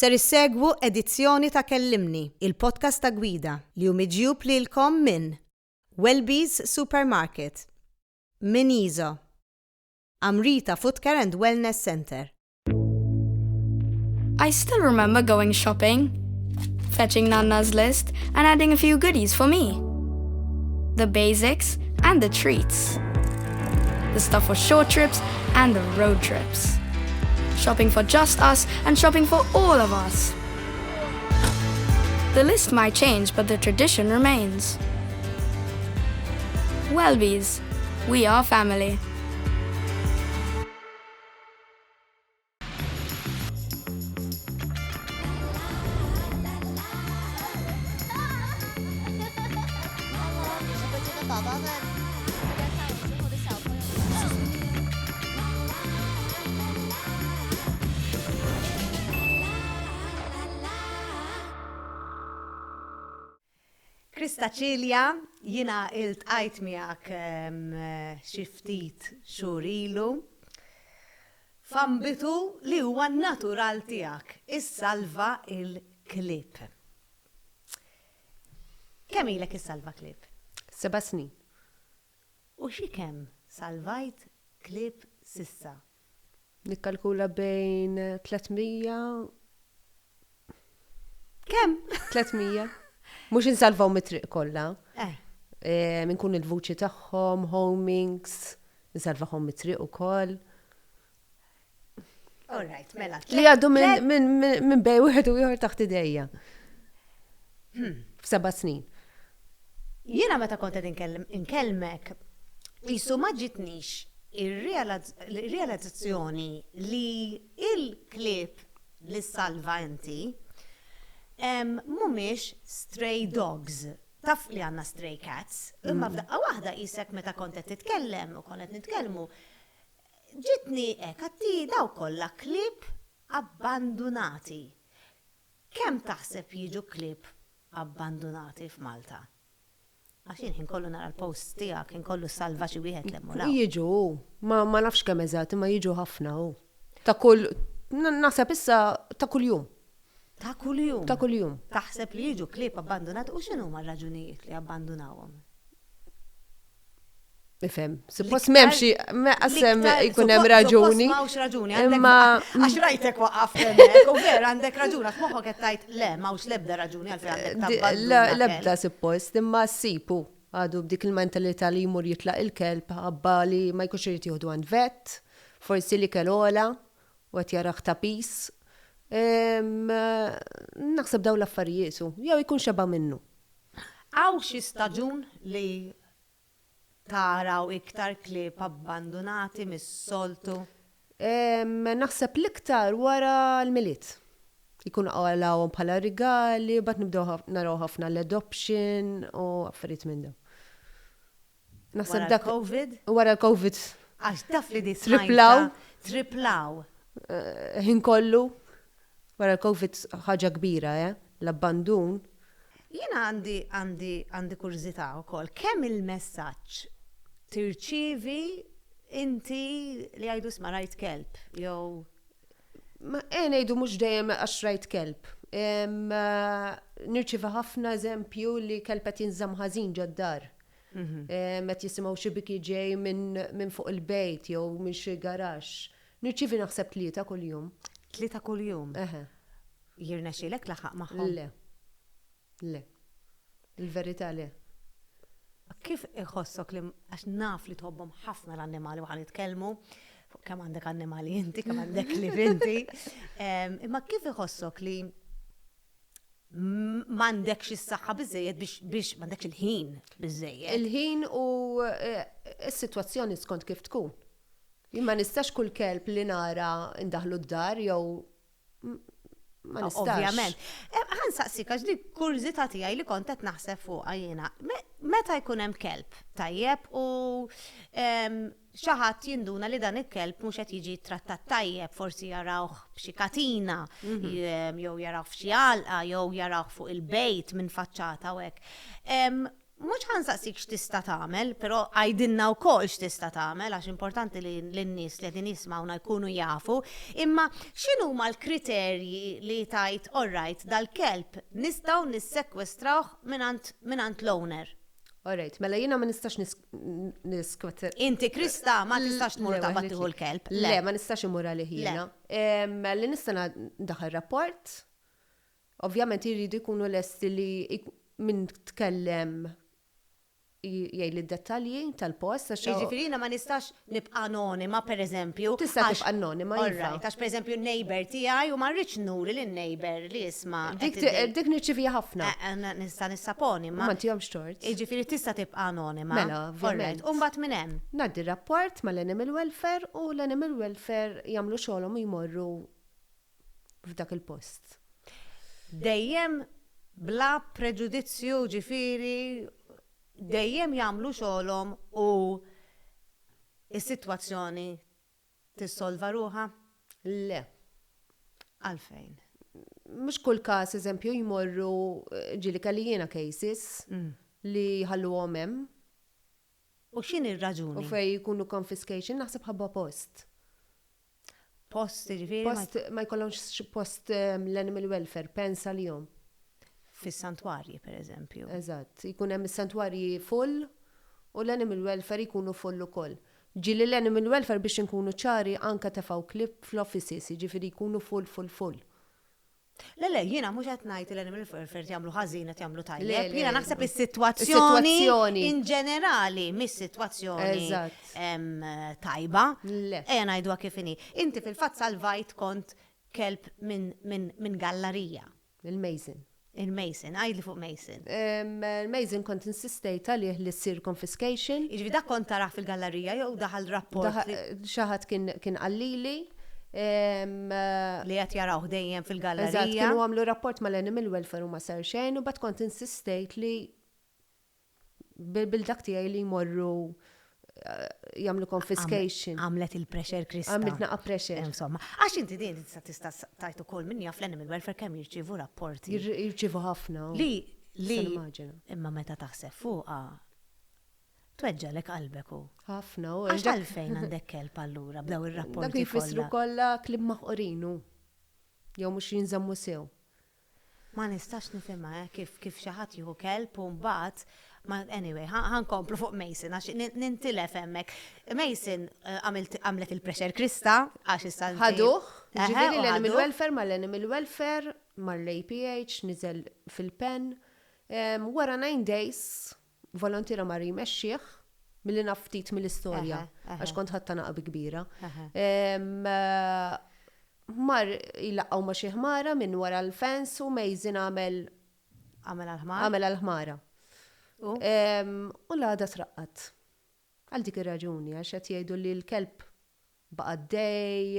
Ser issegwu edizzjoni ta' Kellimni, il-podcast ta' gwida li hu miġjub lilkom minn Welby's Supermarket, minn Iso, Amrita Foot Care and Wellness Center. I still remember going shopping, fetching Nana's list and adding a few goodies for me. The basics and the treats. The stuff for short trips and the road trips. Shopping for just us and shopping for all of us. The list might change, but the tradition remains. Welby's, we are family. Krista Ċilja, jina il-tqajt miegħek xi ftit xhur ilu f'ambitu li huwa natural tiegħek, issalva il-klip. Kemm ilek issalva klip? 7 snin. U xi kemm salvajt klip sissa? Nikkalkula bejn 300. Kemm? 300. Mhux insalvaw mit-triq kollha. Minkun il-vuċi tagħhom, homings, insalvahom mit-triq ukoll. All right, mela. Li għaddu minn bej wieħed u ieħor taħt idejja. F'7 snin. Jiena meta kont qed inkellmek, qisu ma ġitnix ir-realizzazzjoni li il-klip li salva inti mumiex stray dogs. Taf li għanna stray cats, imma f'daqqa waħda qisek meta kont qed titkellem u kont qed nitkellmu, ġitni għatti daw kollha klip abbandunati. Kemm taħseb jiġu klip abbandunati f'Malta? Għax jien kollu nara l-post tiegħek, inkollu salva xi wieħed lemmu. Jiġu, ma nafx kemm eżatt, imma jiġu ħafna hu. Ta' kull naħseb issa ta' kuljum. Ta' kuljum. Ta' kuljum. Taħseb li jiġu klip abbandonati u x'inhu ma' raġunijiet li abbandunawhom? Ifhem, suppost m'hemmx qasem jkun hemm raġuni. M'hawnx raġuni, għax rajtek waqaf hemmhekk u vera għandek raġuni għax moħħok qed tgħid le m'hawnx l-ebda raġuni għalfejn għandek tabbanduna. L-ebda suppost, imma ssipu għadu b'dik il-mentalità li jmur jitlaq il-kelb ħabba li ma jkunx irid jieħdu għand vet, forsi li kelola u qed jaraħ ta' pis. Naħseb daw l-affarijietu, jew jkun xeba minnu. Għaw xi staġun li taraw iktar klip abbandonati mis-soltu? Naħseb l-iktar wara l-miliet. Ikun għalawhom bħala rigali, bat nibdew naraw ħafna l-adoption u affarijiet minn daw. Naħseb dak COVID? Wara l-COVID. Għax taf li di Triplaw. Ħin kollu. Wara l-COVID ħaġa kbira, l-abbandun. Jiena għandi kurzità wkoll. Kemm il-messaġġ tirċievi inti li għajdu sma rajt kelb, jew ngħidu mhux dejjem għax rajt kelb. Nirċieva ħafna eżempju li kelb qed jinżamm ħażin ġad-dar. Qed jisimgħu xi biki ġej minn fuq il-bejt jew minn xi garax. Nirċievi naħseb 3 kuljum. 3 kuljum? Jirnexxielek laħaq magħhom? Le. Il-verità le. Kif iħossok li għax naf li tħobbhom ħafna l-annimali waħan jitkellmu, kemm għandek annimali inti, kemm għandek klib inti, imma kif iħossok li m'għandekx is-saħħa biżejjed biex m'għandekx il-ħin biżejjed? Il-ħin u s-sitwazzjoni skont kif tkun. Ma nistax kull kelb li nara indaħlu d-dar jew ma nistax. Ovvjament. Ħan saqsik għax dik kurzità tiegħi li kont qed naħseb fuqha jiena. Meta jkun hemm kelb tajjeb u xi ħadd jinduna li dan il-kelb mhux qed jiġi trattat tajjeb, forsi jarawh b'xi katina, jew jarawh f'xi għalqa, jew jarawh fuq il-bejt minn faċċata u hekk. mhux ħansaqsik x'tista' tagħmel, però għajdilna wkoll x'tista' tagħmel għax importanti li lin-nies li qegħdin jismgħuna jkunu jafu, imma x'inhuma l-kriterji li tajt alright dal-kelb nistgħu nissekwestrawh minant l-owner. Alright, mela jiena ma nistax niskwetter. Inti Krista ma tistax tmur ta' battiħu l-kelb. Le, ma nistax imur għalih jiena. Li nista' daħal rapport, ovvjament jridu jkunu lesti li min tkellem jgħid id-dettalji tal-post. Jiġifieri ma nistax nibqa' anonima pereżempju. Tista' tibqa' anonima, iva. Għax pereżempju n-neighbor tiegħi u ma rridx nuri lin-neighbor li jisma' dik nirċivija ħafna. Nista' nissaponi ma. Ma tihom xtort. Jiġifieri tista' tibqa' anonima. Mela, ovvjament. U mbagħad minn hemm. Ngħaddi rapport mal-animal welfare u l-animal welfare jagħmlu xogħolhom u jmorru f'dak il-post. Dejjem bla preġudizzju ġifieri dejjem jagħmlu xogħolhom u is-sitwazzjoni tissolva ruha? Le. Għalfejn. Mhux kull każ eżempju jmorru ġieli kelli jiena cases li ħalluhom hemm. U x'in ir-raġuni? U fejn jkunu confiscation naħseb ħabba post. Post ġifieri Post ma jkollhomx post l-animal welfare pensa li jom. Fis-santwarji pereżempju. Eżatt, jkun hemm is-santwarji full u l-animal welfare jkunu full ukoll. Ġieli l-animal welfare biex inkunu ċari anke tefgħu klip fl-offices, jiġifieri jkunu full. Le, jiena mhux qed ngħid l-animal welfare jagħmlu ħażin qed jagħmlu tajjeb. Le, Jiena naħseb is-sitwazzjoni in ġenerali mis-sitwazzjoni Eżatt. tajba. Le. Ejja ngħidwa kif inhi. Inti fil-fatt salvajt kont kelb minn gallerija. Il-Mason. Il-Mason, għajdli fuq Mason. Il-Mason kont insistejt għalih li ssir confiscation. Iġvi dak kont taraħ fil-gallerija jew daħal rapport Xaħat kien għallili. li qed jarawh dejjem Eżatt, fil-gallerija. kienu għamlu rapport mal-animal welfare u ma sar xejn u bat kont insistejt li bil-dak tiegħi li jmorru jagħmlu confiscation. Għamlet il-pressure Krista. Għamlet naqa pressure. Insomma, għax inti din tista' tajt ukoll min jaf l-animal welfare kemm jirċievu rapporti. Jirċivu ħafna. Imma meta taħseb fuqha tweġġalek qalbek hu. Ħafna. Għax għalfejn għandek kelb allura bdew ir-rapporti. Dak jfissru kollha kliem maħqorinu. Jew mhux jinżammu sew. Ma nistax nifhimha kif xi ħadd jieħu kelb u mbagħad anyway, ħankomplu fuq Mason, għax nintilef hemmhekk. Mason għamlet il-pressure Krista, għax issa. Ħaduh, ġifieri l-animal welfare mal-animal welfare, mal-APH, niżel fil-pen. Wara 9 days, volontira mar jmexxih, milli naftit mill-istorja, għax kont ħatta naqbi kbira. Mar jilaqqaw ma xi ħmara minn wara l-fens u Mason għamel għal-ħmara. U l-għada traqqat. Għal dik ir-raġuni, għax qed jgħidu li l-kelb baqa' dej,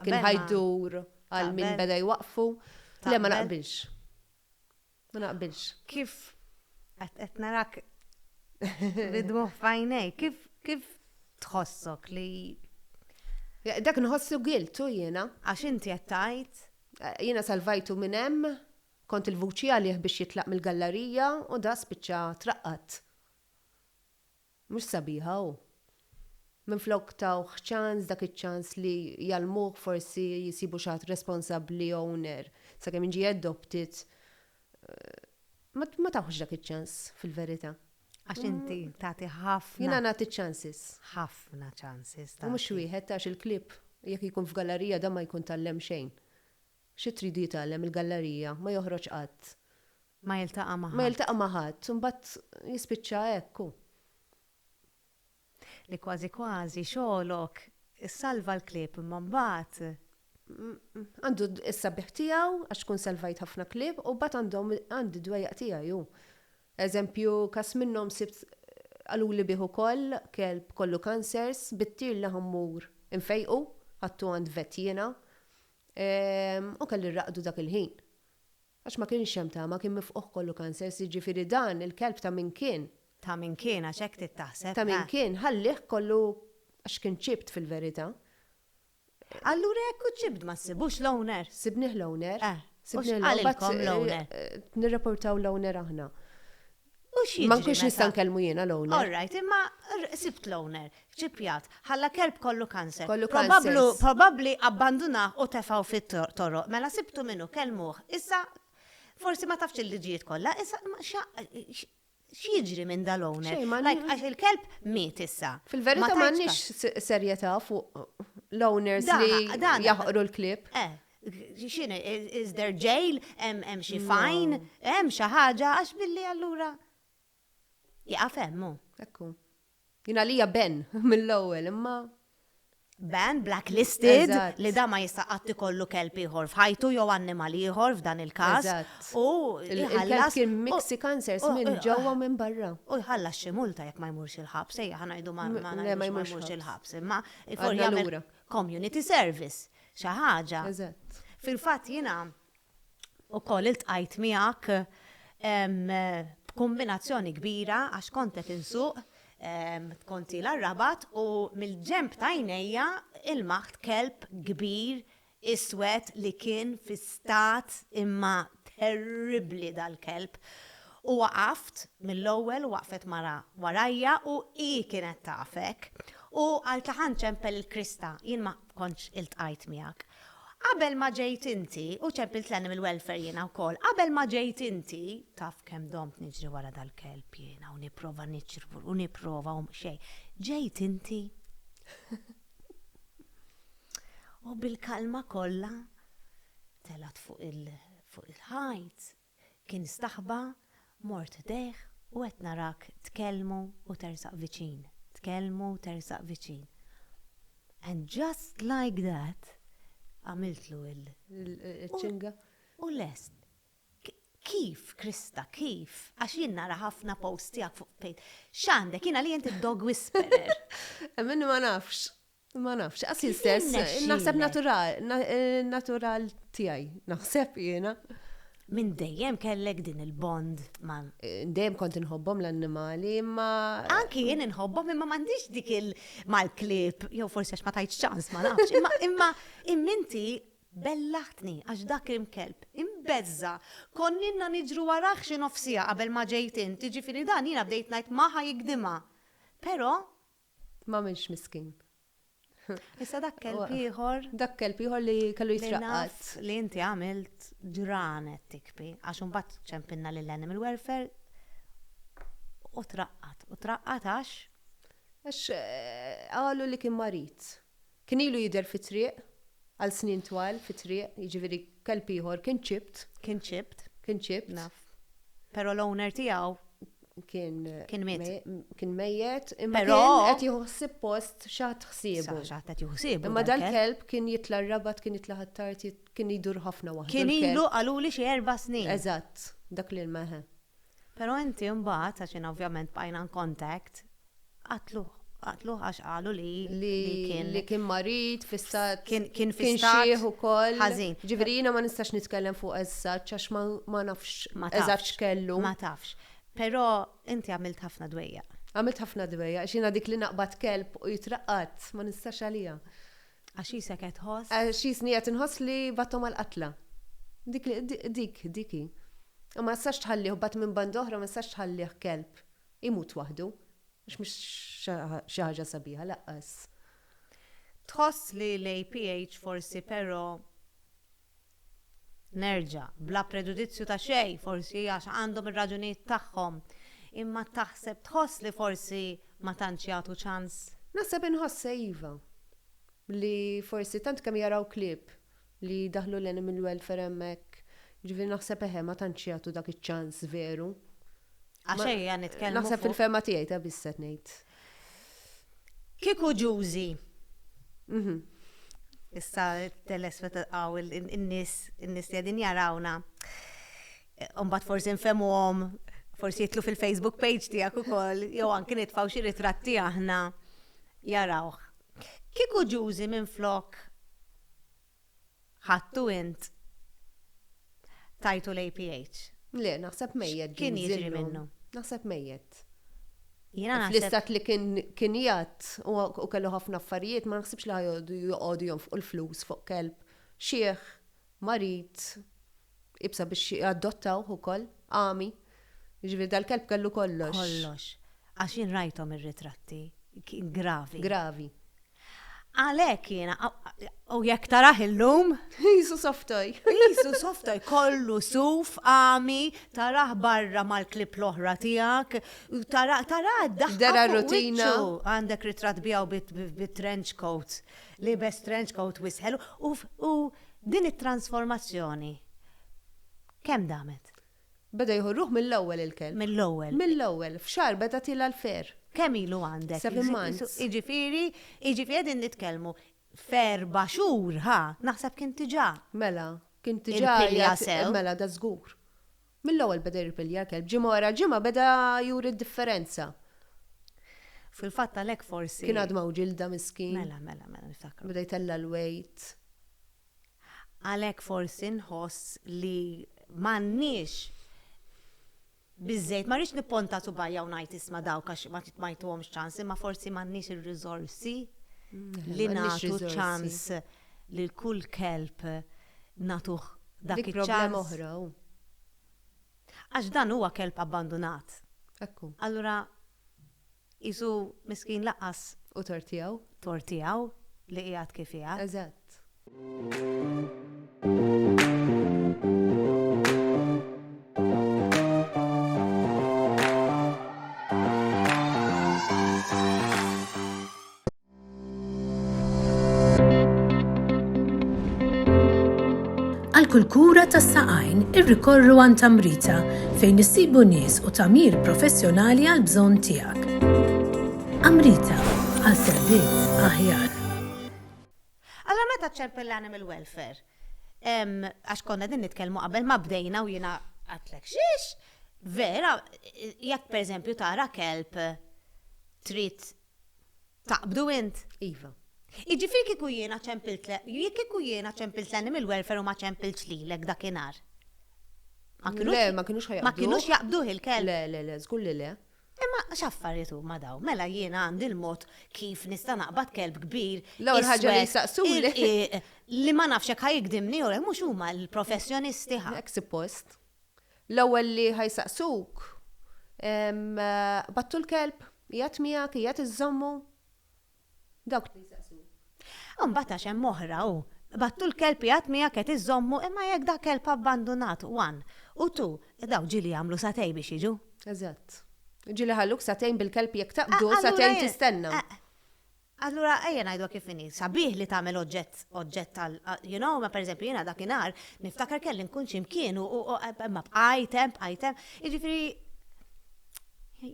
kien ħajdur għal min beda jwaqfu. Le ma naqbilx. Ma naqbilx. Kif qed narak ridmu f'għajnej, kif tħossok li dak nħossu giltu jiena. Għax inti qed tgħid? Jiena salvajtu minn hemm. Kont il-vuċi għalih biex jitlaq mill-gallerija u da spiċċa traqqat. Mhux sabiħa hu. Minflok taw ċans dak iċ-ċans li jalmuh forsi jisibu xi ħadd responsabbli owner sakemm inġi adopted. Ma tawx dak iċ-ċans fil-verità. Għax inti tagħti ħafna. Jiena nagħti chances. Ħafna chances. U mhux wieħed għax il-klip jekk jkun f'gallerija da ma jkun tallem xejn. Xi tridu jitgħallem il-gallerija, ma joħroġ qatt. Ma jiltaqa' ma' ħadd. Ma jiltaqa' ma' ħadd, imbagħad jispiċċa hekk. Li kważi xogħolok issalva l-klieb imma mbagħad. Għandu s-sabiħ tiegħu għax tkun salvajt ħafna klieb u mbagħad għandi dwejjaq tiegħi hu. Eżempju, kas minnhom sibt għaluli bih ukoll kelb kollu cancers, bittir li ħammur infejqu, ħattu għand vet jiena. U kelli raqdu dak il-ħin. Għax ma kienx hemm ma kien mifquh kollu cancers, jiġifieri dan il-kelb ta' min kien. Ta' min kien għax hekk tittaħseb. Ta' min kien ħallih kollu għax kien ċibt fil-verità. Allura hekk ċibt ma ssibux l-owner. Sibnih l-owner. Għalilkom l-owner. Nirreportaw l-owner aħna. U U x'jiġri Ma nkunx meta- nista' nkellmu jiena l-owner. All right, imma sibt l-owner, ċipjat, ħalla kelb kollu kanser. Kollu cancers. Probably abbanduna u tefaw fit-toro. Mela sibtu minnu, kelmuħ. Issa, forsi ma tafx il-liġijiet kollha, issa x'jiġri minn dal-owner? Xejn, ma Like, għax il-kelb miet issa. Fil-verità Ma tajtx m'għandniex serjetà fuq l-owners Da- li dan- jaħqru l-klip. Xini, is there jail, hemm xi fine, hemm xi ħaġa, għax billi allura. Jaqaf hemmu. Ekku. Jina li ben mill-ewwel imma Ban blacklisted Eżatt. li da ma jistaqatti kollu kelb ieħor f'ħajtu jew annimal ieħor f'dan il-każ. Eżatt. U il-kelb kien mixi cancers minn ġewwa minn barra. U jħallas xi multa jekk ma jmurx il-ħabs, ejja ħanajdu ma Le, ma jmurx jmurx il-ħabs, imma Għadna jagħmel lura. community service xi ħaġa. Eżatt. Fil-fatt jiena ukoll iltqajt miegħek b'kombinazzjoni kbira għax kont qed insuq konti l-rabat u mill-ġemp ta' jnejja il-maħt kelb kbir iswed li kien fi stat imma terribli dal-kelb. U waqaft mill-ewwel waqfet mara warajja u i kienet tafek. U għal taħan ċempel il-Krista, jien ma konċ iltqajt miegħek. Qabel ma ġejt inti, u ċempilt l-animal welfare jiena wkoll, qabel ma ġejt inti, taf kemm domt niġri wara dal-kelb jiena u nipprova niċċirvu u nipprova u xejn. Ġejt inti. U bil-kalma kollha telat fuq il-ħajt. Kien staħba, mort deħ u qed narak tkellmu u tersaq viċin. Tkellmu u tersaq viċin. And just like that, għamiltlu Il-ċinga. U lest. Kif, Krista, kif? Għax jien nara ħafna post tiegħek fuq pejt. X'għandek jiena li inti dog whisperer. Minni ma nafx. Ma nafx. Għas Kif stess. jinnexxilek? Naħseb natural tiegħi. Naħseb jiena. Minn dejjem kellek din il-bond man. Dejjem kont inħobbhom l-annimali, imma Anki jien inħobbhom imma m'għandix dik mal-klip, jew forsi għax ma tajtx ċans ma nafx, imma imminti bellaħtni għax dak il-kelb, imbezza, konninna niġru waraħ xi nofsija qabel ma ġejt inti, ġifieri dan jiena bdejt ngħid maħa jikdima. Però ma minx miskin. issa dak kelb ieħor Dak kelb ieħor li kellu li jitraqqat. naf li inti għamilt ġranet tikbi, għax imbagħad ċempilna lill-animal welfare u traqqat għax Għax għalu li kien marit. Kien ilu jider fi triq, għal snin twal fi triq, jiġifieri kelb ieħor kien ċibt, kien ċibt, naf. Pero l-owner tiegħu Kien miet. Kien mejjet, imma Però- kien qed jieħsib post xaħat ħsiebu. xaħtet juħsibu. Imma dal-kelb kien jitla r-rabat, kien jitla ħattart, kien jidur ħafna waħda. Kien l-kelb. ilu għalu li xie 4 snin. Eżatt, dak li l-meħe. Pero inti mbagħad għax ovvjament bajna contact, għatlu għax għalu Li kien marit, fissat. Kien fistat xieħ ukoll. ħażin. Ġifieri jiena ma nistax nitkellem fuq eżatt għax ma nafx ma eżatt tafx x'kellu. Ma tafx. Pero inti għamilt ħafna dwejja. Għamilt ħafna dwejja, xina dik li naqbad kelb u jitraqqat, ma nistax għalija. Għax jisek qed ħoss. Xisni qed inħoss li battom għal-qatla. Diki. U ma nistax tħallih, bat minn band oħra ma nistax tħallih kelb. Imut waħdu. Mux xi ħaġa sabiħa, laqqas. Tħoss li l-APH forsi pero nerġa' bla preġudizzju ta' xej, forsi għax għandhom ir-raġunijiet tagħhom. Imma taħseb tħoss li forsi ma tantx jagħtu ċans. Naħseb inħossa iva. Li forsi tant kemm jaraw klip li daħlu l-animal welfare hemmhekk. Ġifieri naħseb ma tantx jagħtu dak iċ-ċans veru. Għaxej għan nitkellmu. Naħseb fil-ferma tiegħi ta' bisset ngħid. Kiku ġużi. Issa telesfet għaw il-nis li għadin jarawna. Umbat forsi nfemuhom, forsi jitlu fil-Facebook page tijak u koll, jew anki nitfaw xi ritratti aħna jarawh. Kiku ġużi minn flok ħattu int tajtu l-APH. Le, naħseb mejjed. Kien jiġri ġinżillu. minnu. Naħseb mejjed. Jiena naħseb Fl-istat li kien jgħat u kellu ħafna affarijiet, ma naħsibx li joqogħdu jonfqu l-flus fuq kelb. Xieħ, marit, ibsa biex adottaw ukoll, għami. Ġifieri dal-kelb kellu kollox. Kollox. Għax jien rajthom ir-ritratti. Kien gravi. Gravi. Għalhekk jiena, u jekk taraħ illum, Jisu softoj. jisu softoj kollu suf, għami, taraħ barra mal-klip l-oħra tijak, taraħ d-daħħa. Dera rutina. Għandek ritrat bijaw bit-trench coat, li best trench coat wisħelu, u din it-transformazzjoni. Kem damet? Beda jħurruħ mill-ewwel il-kelb. Mill-ewwel. Mill-ewwel, f'xar beda tila l-fer. Kemm ilu għandek? 7 months. Iġifieri din nitkellmu f'4 xhur, naħseb kien tiġà. Mela, kien Irpilja sew. Mela da żgur. Mill-ewwel beda jirpilja kelb, ġimgħa beda juri d-differenza. Fil-fatt għalhekk forsi. Kien għad ġilda miskin. Mela, niftakar. Beda jtella l-weight. Għalhekk forsi nħoss li m'għandniex biżejt, ma rridx nipponta subajja u ngħid isma' dawk għax ma jtuhomx ċans, imma forsi m'għandniex ir-riżorsi li nagħtu ċans lil kull kelb nagħtuh dak Dik problema iċ-ċans. oħra. Għax dan huwa kelb abbandonat. Ekku. Allura isu miskin laqas U tortijaw. tortijaw li qiegħed kif qiegħed. Eżatt. Għal-kull kura tas-saqajn irrikorru għand Amrita fejn issibu nies u tamir professjonali għal-bżonn tiegħek. Amrita għal servizz aħjar. Allora meta ċempel l-animal welfare? Għax konna din nitkellmu qabel ma bdejna u jiena għatlek xiex, vera, jekk per eżempju tara kelb trid taqbdu int. Iva. Iġifieri kieku jiena ċempilt l-animal welfare u ma ċempilx lilek dakinhar. Le, ma kienux ħajaqbduh. Ma kienux jaqbduh il-kelb. Le, żgur li le. Imma x'affarijiet huma daw? Mela jiena għandi l-mod kif nista' naqbad kelb kbir. L-ewwel ħaġa li iswed, jsaqsuli. Li ma nafx hekk ħajgdimni u mhux huma l-professjonisti ħa. Hekk suppost. L-ewwel li ħajsaqsuk. Battu l-kelb, qiegħed miegħek, qiegħed iżommu. Dawk li jsaqsuk. Mbagħad għax hemm oħra u battu l-kelb qiegħed miegħek qed iżommu imma jekk dak kelb abbandonat one. U tu, daw ġili jagħmlu satej biex jiġu. Eżatt. Ġili ħalluk satejn bil-kelb jekk taqbdu, satejn tistenna. Allura ejja ngħidu kif inhi, sabiħ li tagħmel oġġett tal, ma pereżempju jiena dakinhar niftakar kelli nkun x'imkien u ma b'ajtem, jiġifieri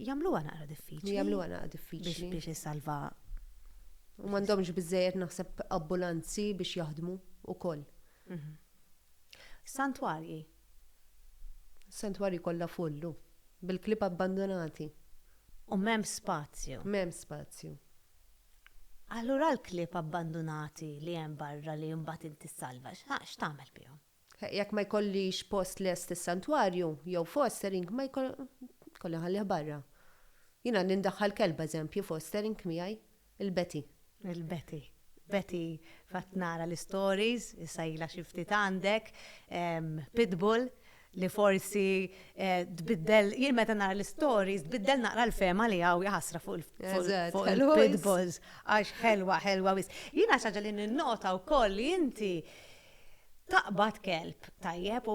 jagħmluha naqra diffiċli. Jagħmluha naqra diffiċli. Biex issalva. U m'għandhomx biżejjed naħseb ambulanzi biex jaħdmu wkoll. Santwarji. Santwarji kollha fullu. Bil-klib abbandonati. U m'hemm spazju. M'hemm spazju. Allura l-klib abbandonati li hemm barra li mbagħad inti salva, x'tagħmel bihom? Jekk ma jkollix post lest is-santwarju jew fostering ma jkolli ħallih barra. Jiena nindaħħal kelb eżempju fostering miegħi il-Betty. Il-Betty. Betty fatt nara l-stories, sajla xi ftit għandek, Pitbull li forsi tbiddel, jien meta nara l-stories, tbiddel naqra l-fema li għaw jaħasra fuq il-pitbulls, għax ħelwa wis. Jien għax ħaġa li ninnota wkoll li inti taqbad kelb tajjeb u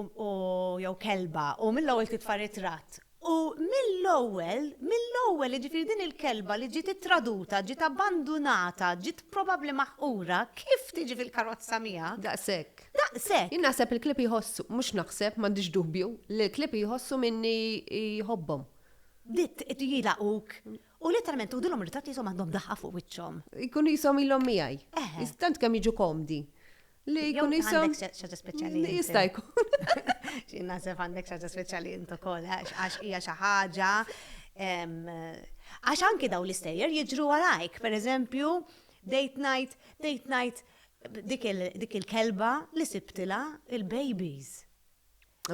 jew kelba u mill-ewwel titfa' ritratt. U mill-ewwel ġifieri din il-kelba li ġiet ittraduta, ġiet abbandunata, ġiet probabbli maħqura, kif tiġi fil-karozza miegħha? Daqshekk. Daqshekk. Jien naħseb il-klib jħossu, mhux naħseb m'għandix dubju, li l-klib jħossu minni jħobbhom. Dit jilaquk. U letteralment uħdulhom ritratti jisom għandhom daħħa fuq wiċċhom. Jkunu jisom ilhom miegħi. Istant kemm jiġu komdi. Li jkunu jisom. Għandek xaġa speċjali. Jista' jkun. Xin naħseb għandek xaġa speċjali intu kol, għax hija xi ħaġa. Għax anki daw l-istejjer jiġru għalajk, per eżempju, date night, dik il-kelba li sibtila il-babies.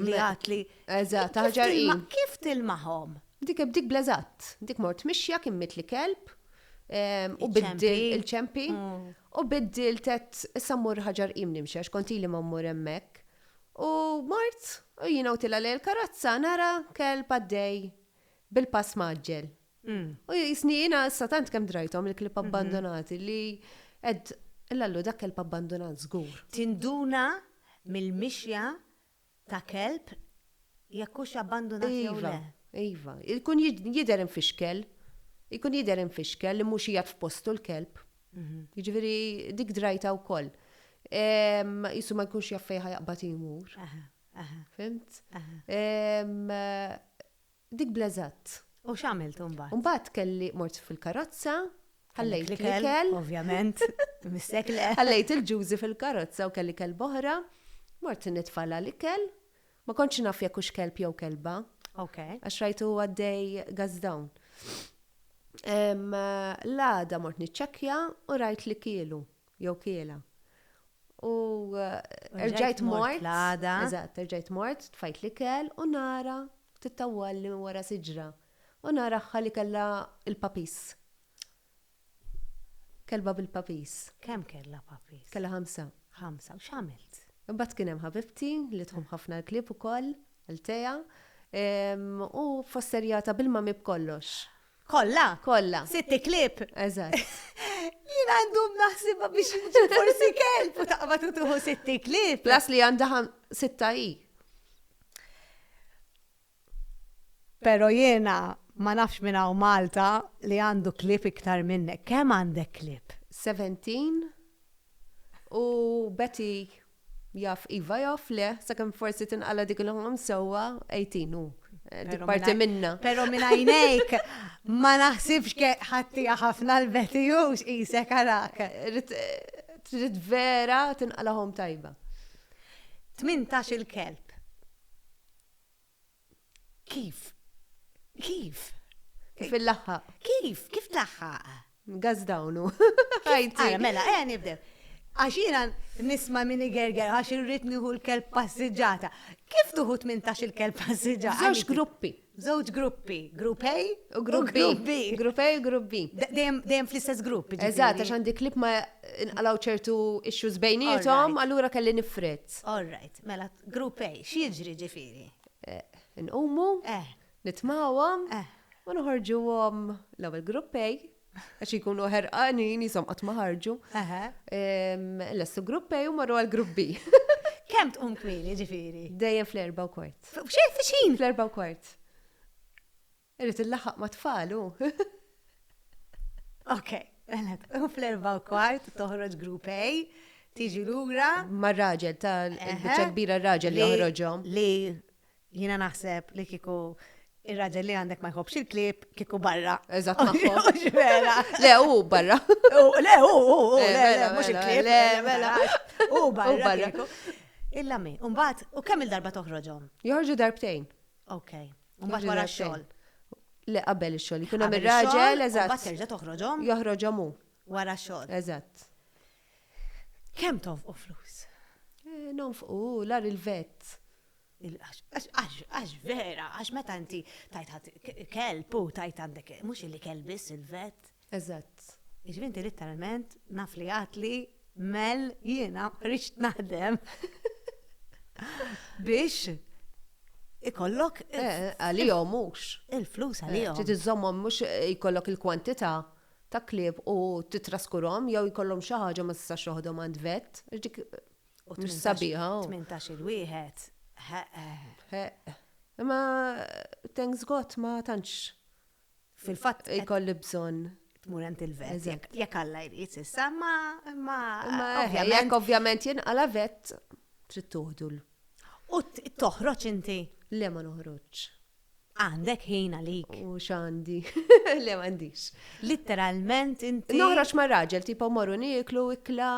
Li għatli. Eżatt, ħaġarqin. Kif tilmaħom? Dik bleżatt, dik mort mixja kimmit li kelb u biddil il-ċempi u biddil tet issa mmur ħaġar nimxi għax konti li ma mmur hemmhekk. U mort u jiena utila li l-karozza nara kelb għaddej bil-pass maġġel. U jisni jina s-satant kem drajtom il-klip abbandonati li l-allu dak kelb abbandonat żgur. Tinduna mill-mixja ta' kelb jekkux abbandonat jew le. Iva, jkun jider infixkel, li mhux jgħid f'postu l-kelb. Jiġifieri dik drajta wkoll. Jisu ma jkunx jaf fejn ħajaqbad jmur. Fimt? Dik bleżat. U x'għamilt imbagħad? Mbagħad kelli mort fil-karozza, ħallejt l-ikel, ovvjament, missek le. ħallejt il-ġużi fil-karozza u kelli kelb oħra, mort nitfalla l-ikel, ma kontx naf jekk hux kelb jew kelba. Għax rajtu għaddej gazdawn. L-għada mort niċċekkja u rajt li kielu, jew kiela. U rġajt mort, eżatt, rġajt mort, tfajt l-ikel u nara tittawalli wara siġra. U nara ħalli kella il-papis. Kelba bil-papis. Kemm kella papis? Kella 5. 5, u x'għamilt? Imbagħad kien hemm ħabibti li tħum ħafna l-klib ukoll, il-teja, u fosserjata bil-mami b'kollox. Kolla? Sitti klip? Eżatt. Jien għandhom naħsibha biex nġib forsi kelb u taqbad u tuħu 6 klip. Plas li għandha 6 i. Pero jiena ma nafx minn hawn Malta li għandu klip iktar minnek. Kemm għandek klip? 17 u Betty jaf Iva jaf le, sakemm forsi tinqala dik il-ħom sewwa 18 u. Dik parti minna. Pero minn għajnejk ma naħsibx ħattija ħafna l-Betty jux isek għarak. Trid vera tinqalahom tajba. 18 il-kelb. Kif? Kif il-laħħaq? Kif laħħaq? Gazdawnu. Għara, mela, nibdew. Għaxina nisma minni gerger, għax irrit nieħu l-kelb passiġġata. Kif tuħu 18 il-kelb passiġġata? Żewġ gruppi. Żewġ gruppi. Grupp A u grupp B. Grupp A u grupp B. Dejjem fl-istess grupp. Eżatt, għax għandi klip ma inqalaw ċertu issues bejnietom, allura kelli nifret. All right, mela, grupp A, x'jiġri ġifieri? Nqumu, nitmawhom, u noħorġuhom l-ewwel grupp A, għax ikunu ħerqanin jisom qatt ma ħarġu. L-essu grupp A u marru għal grupp B. Kemm tqum kmieni ġifieri? Dejjem fl-4:15. F'xejn? Fl-4:15. Irrid il-laħaq ma tfalu. Ok, fl-4:15 toħroġ grupp A, tiġi lura. Mar-raġel, tal-biċċa kbira r-raġel li joħroġhom. Li jiena naħseb li kieku ir-raġel li għandek ma jħobbx il-klip kieku barra. Eżatt maħħom. Vera. Le, barra. Le, mux il-klip. Barra kieku. Illa mi, umbat, u kemm il-darba toħroġhom? Joħorġu darbtejn. Ok, umbat wara x-xogħol. Le, qabel ix-xogħol. Jkun hemm ir-raġel, eżatt. Umbat terġa' toħroġhom? Joħroġhom hu. Wara x-xogħol. Eżatt. Kemm tonfqu flus? Nonfqu, lar il-vet. Għax vera, għax meta inti tajt kelb u tajt għandek, mux illi kelbis il-vet. Eżatt. Iġvinti literalment naf li għatli mel jiena rix naħdem biex ikollok għalihom mhux. Il-flus għalihom. Trid iżommhom mhux ikollok il-kwantità ta' klieb u titraskurhom jew ikollhom xi ħaġa ma tistax toħodhom għand vet. Mhux sabiħa. 18 il-wieħed. Ma thanks God ma tantx fil-fatt ikolli bżonn. Tmur ent il-vet. Jekk Alla jrid issa jekk ovvjament jinqala vet trid toħdu. U toħroġ inti? Le ma noħroġ. Għandek ħin għalik. U x'għandi. Le m'għandix. Literalment inti. Noħroġ ma' raġel tipo morru nieklu ikla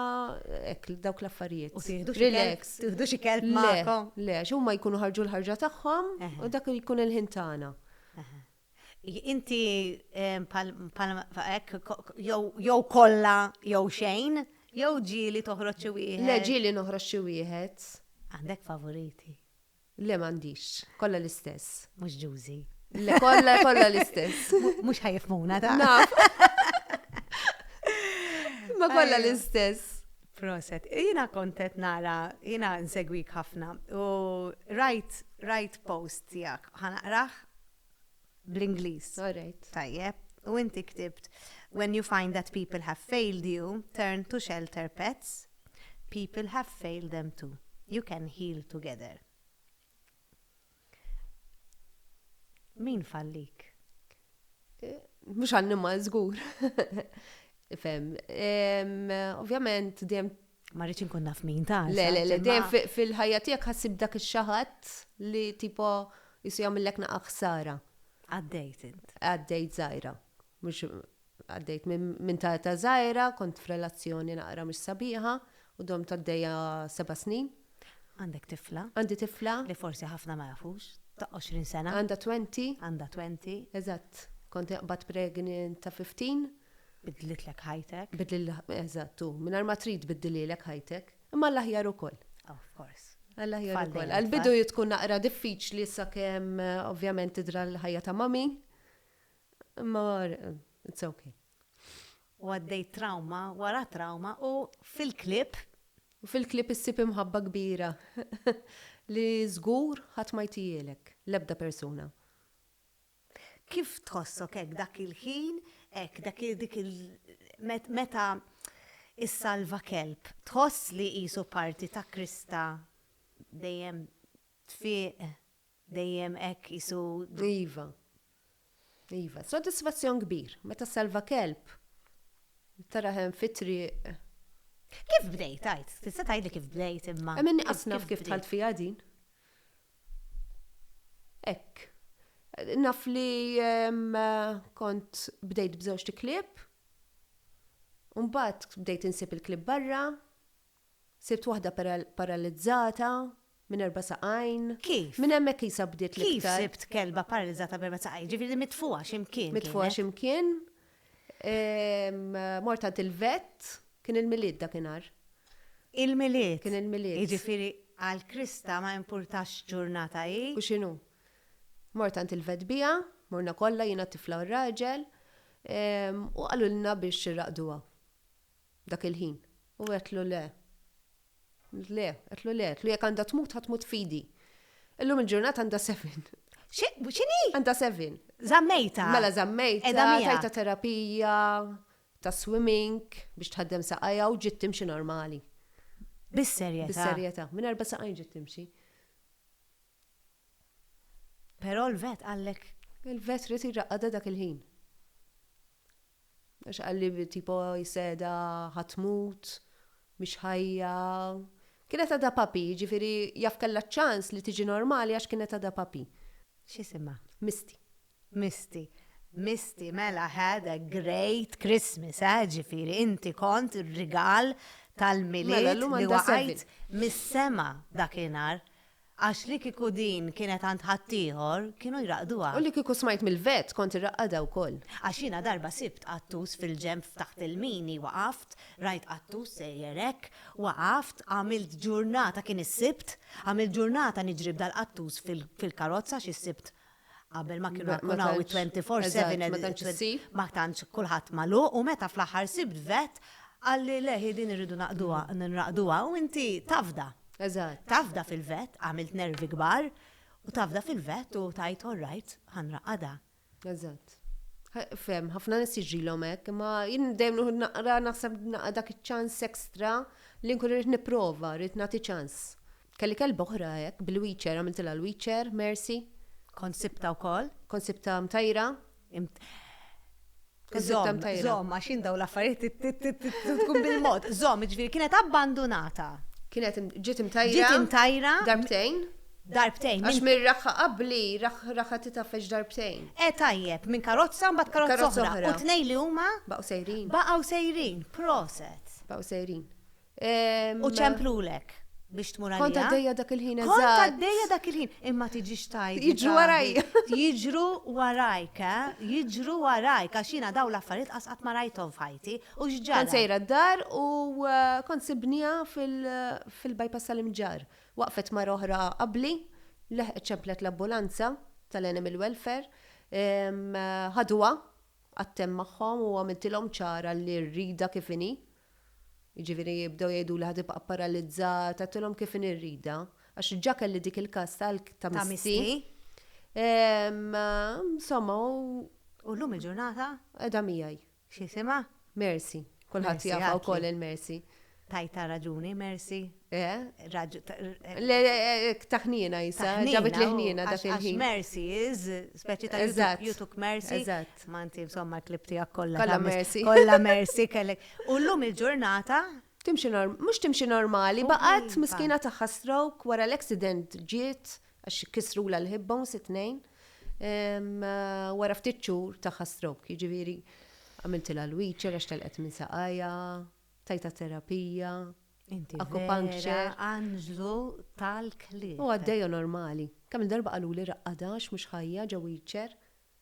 dawk l-affarijiet. U tieħdu xi kelb magħkom. Le, huma jkunu ħarġu l-ħarġa tagħhom u dak jkun il-ħin tagħna. Inti jew kollha jew xejn, jew ġieli toħroġ xi wieħed. Le ġieli noħroġ xi wieħed. Għandek favoriti? Le m'għandix, kollha l-istess. Mhux ġużi. Le kollha l-istess. Mhux ħajfmuna ta' naf. Ma kollha l-istess. Proset. Jiena kontet nara, jiena nsegwik ħafna u right post tiegħek ħanaqrah bl-Inglis. Alright. Tajjeb, u inti ktibt, when you find that people have failed you, turn to shelter pets. People have failed them too. You can heal together. Min fallik? Mux animal żgur. Fem, ovvjament dejjem Ma rridx inkun naf min ta' le, dejjem fil-ħajja tiegħek ħassib dak ix-xaħat li tipo jisu jagħmellek naqaq ħsara. Għaddejt int. Għaddejt żgħira. Mhux għaddejt minn ta' żgħira, kont f'relazzjoni naqra mhux sabiħa u dom għaddejja 7 snin. Għandek tifla? Għandi tifla. Li forsi ħafna ma jafux. Ta' 20 sena. Għandha 20. Għandha 20. Eżatt. Kont qbad pregnant ta' 15. Bidlitlek ħajtek. Eżattu. Mingħajr ma trid biddililek ħajtek. Imma l-aħjar ukoll. Of course. L-aħjar ukoll. Għal-bidu jitkun naqra diffiċli issa kemm ovvjament tidra l-ħajja ta' mami. Imma it's okay. U għaddejt trauma, wara trauma u fil-klip. U fil-klip issib imħabba kbira li żgur ħadd ma jtijilek l-ebda persuna. Kif tħossok hekk dak il-ħin, hekk dik meta is-salva kelb, tħoss li qisu parti ta' Krista dejjem tfiq, dejjem hekk qisu. Iva, sodisfazzjon kbir, meta salva kelb. Taraħem fit-triq. Kif bdejt, għajt? Tista' tgħidli kif bdejt imma. Minni qasnaf kif tħalt fija din. Ekk. Naf li kont bdejt bżewġ klip, mbagħad bdejt insib il-klip barra, sibt waħda paralizzata minn 4 saqajn. Kif? Minn hemmhekk isa bdiet Kif l-iktar. sibt kelba paralizzata b'4 saqajn? Ġifieri mitfuha x'imkien. Mitfuha x'imkien. Morta il-vet, kien il-milied dakinhar. Il-milied? Kien il-milied. Jiġifieri għal Krista ma importax ġurnata hi? U x'inhu? Morta il-vet bija, morna kollha jiena tifla u r-raġel, u qalulna biex irraqduha dak il-ħin. U għetlu le. Għetlu jekk għandha tmut ħatmut fidi. Illum il-ġurnata għandha 7. X'inhi? Għandha 7. Zammejta. Mela zammejta, Edha mija. tajta terapija, ta' swimming, biex tħaddem saqajja u ġiet timxi normali. Bis-serjetà. Bis-serjetà. Minn 4 saqajn ġiet timxi. Però l-vet għallek. Il-vet rrit jirraqqada dak il-ħin. Għax għalli tipo jiseda ħatmut, mhix ħajja. Kienet għadha papi, ġifiri jaf kella ċans li tiġi normali għax kienet għadha papi. X'isima? Misti. Misti, mela had a great Christmas, ġifieri inti kont ir-rigal tal-milied Mela, llum li għandha waqajt mis-sema dakinhar. Għax li kieku din kienet għand ħaddieħor, kienu jraqduha. U li kieku smajt mill-vet kont irraqqada wkoll. Għax jiena darba sibt qattus fil-ġemp taħt il-mini waqaft, rajt qattus sejjerek, waqaft, għamilt ġurnata kien is-sibt, għamilt ġurnata niġrib dal-qattus fil-karozza xis-sibt. Qabel ma kienu għaw 24/7 ma tantx kulħadd magħluq u meta fl-aħħar sibt vet għalli leħi din irridu nraqduha u inti tafda. Eżatt. Tafda fil-vet, għamilt nervi kbar, u tafda fil-vet u tajt all right, ħanraqada. Eżatt. Fem, ħafna nisiġilhom hekk, ma jien dejjem naqra naħseb dak iċ-ċans ekstra li nkun rrid nipprova, rrid nagħti ċans. Kelli kelba oħra hekk bil-wheelchair, għamiltilha l-wheelchair, Mercy. Konsibta wkoll? Konsibta mtajra. Zom, għaxin daw l-affarijiet tkun bil-mod. Zom, ġifieri kienet abbandonata. Kienet ġiet imtajra. Ġiet imtajra. Darbtejn. Darbtejn. Għax minn raħħa qabli, raħħa titafex darbtejn. Tajjeb, minn karozza mbagħad karozza oħra. U tnej li huma baqgħu sejrin. Baqgħu sejrin, proset. Baqgħu sejrin. U ċemplulek biex tmur għalija. Kont għaddejja dak il-ħin eżatt. Kont għaddejja dak il-ħin, imma tiġix tajt. Jiġru waraj. Jiġru warajk, jiġru warajk, għax jiena daw l-affarijiet qasqat ma rajthom fajti u x'ġara. Kont sejra d-dar u kont sibnija fil-bypass tal-imġar. Waqfet mara oħra qabli, ċemplet l-ambulanza tal-Animal Welfare, ħadwa għattem magħhom u għamiltilhom ċara li rrida kif inhi. Jiġifieri jibdew jgħidu li ħadibqa' paralizzata, għattilhom kif inhi rrida. Għax ġa kelli dik il-każ ta' Misti. Insomma, U l-lum il-ġurnata? edha mijaj. Xisima? Mercy. Kulħadd Mercy, jafa għatli. wkoll il-Mercy. Tajta raġuni, merci. Taħnina jisa, ġabit li ħnina dak il-ħin. Mercy is, speċi ta' Eżatt. YouTube Mercy. Eżatt. Ma inti insomma klip tijak kolla. Kollha Mercy. Kolla Mercy kellek. U l-lum il-ġurnata? Mux timxi normali, baqat miskina taħħa stroke wara l-accident ġiet, għax kisru l-ħibba it-tnejn, wara ftit xhur taħħa stroke, jiġifieri għamiltila l-wheelchair għax telqet minn saqajja, tajta terapija, Inti acupuncture. Anġlu tal-klip. U għaddejja normali. Kemm il-darba qalu li raqqadax mhux ħajja ġew wheelchair,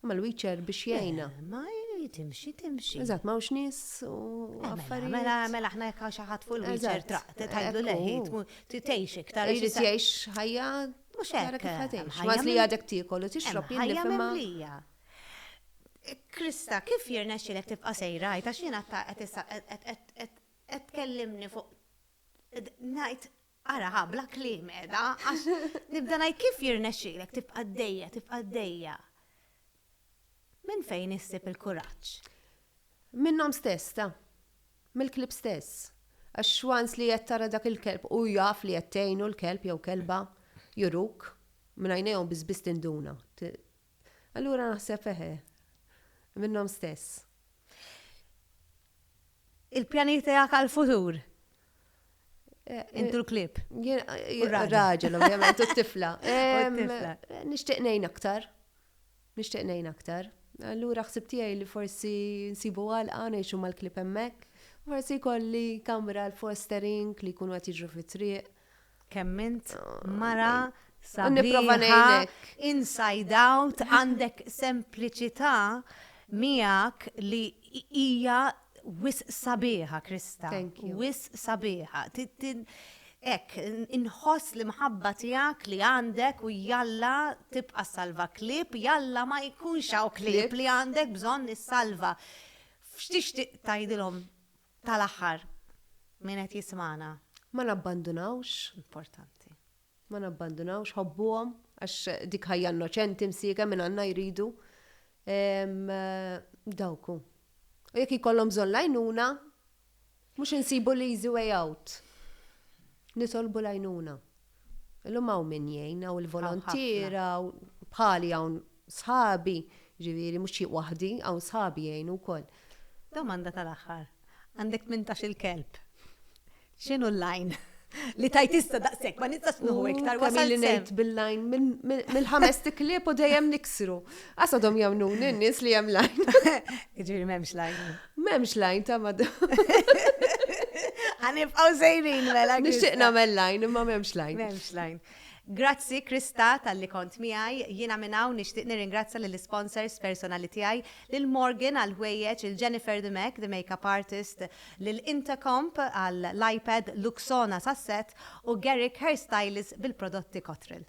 imma l-wheelchair biex jgħinha. Ma timxi. Eżatt, m'hawnx nies u affarijiet. Mela ħna jekk xi ħadd fuq il-wheelchair tajdu leħi, tgħix iktar. Irid jgħix ħajja Mhux tara hekk. kif tgħix. Waqt li għadek tiekol u tixrob Ħajja jien nifhimha. memlija. Krista, kif jirnexxilek tibqa' sejra? Għax jiena qed tkellimni fuq ngħid ara ħabla kliem qiegħda għax nibda ngħid kif jirnexxilek tibqa' għaddejja. Minn fejn issib il-kuraġġ? Minnhom stess ta' mill-klib stess. Għax wans li qed tara dak il-kelb u jaf li qed tgħinu l-kelb jew kelba juruk minn għajnejhom biss tinduna. Allura naħseb minnhom stess. Il-pjani tiegħek għall-futur? Intu l-klip. Raġel, ovvjament, u t-tifla. t-tifla. Nixtieq ngħin aktar. Allura ħsib tiegħi li forsi nsibu għalqa ngħixu mal-klip hemmhekk. Forsi jkolli kamra l-fostering li jkunu qed jiġru fit-triq. Kemm int mara Nipprova sabiħa, ngħinek. inside out, għandek sempliċità miegħek li hija wis sabiħa, Krista. Thank you. Wis sabiħa. Ek, inħoss li mħabba tijak li għandek u jalla tibqa salva klip, jalla ma jkunx hawn klip li għandek bżonn nissalva. F'tixtieq tgħidilhom tal-aħħar min qed jismana? Ma nabbandunawx. Importanti. Ma nabbandunawx, ħobbuhom, għax dik ħajja innoċenti msiega minn għandna jridu. Dawku. U jekk ikollhom bżonn lajnuna, mhux insibu li easy way out. Nitolbu lajnuna. Illum hawn min jgħin, hawn il-volontiera, bħali hawn sħabi, ġifieri mhux xi waħdi, hawn sħabi jgħinu wkoll. Domanda tal-aħħar. Għandek 18 il-kelb. X'inhu l-lajn? Li tajtista daqshekk, ma nistax nuħu iktar Kamil li ngħid bil-lajn mill-ħames tiklib u dejjem niksru. Għasadhom jamnun in-nies li hemm lajn. Ġifieri m'hemmx lajn. M'hemmx lajn ta' mad. Ħanibqgħu sejrin mela. Nixtieq nagħmel lajn imma m'hemmx lajn. M'hemmx lajn. Grazzi Krista tal-li kont miegħi, jiena minn hawn nixtieq nirringrazzja lill-sponsors personali tiegħi, lil Morgan għal ħwejjeġ, il Jennifer Demek, the makeup artist, lil Intercomp għal l-iPad Luxona sasset u Garrick Hairstylist bil-prodotti Cottrell.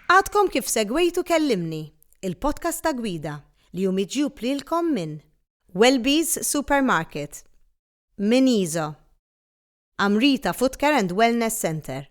Għadkom kif segwejtu kellimni, il-podcast ta' gwida li jumiġjub lilkom minn Welby's Supermarket, Minizo, Amrita Food Care and Wellness Center,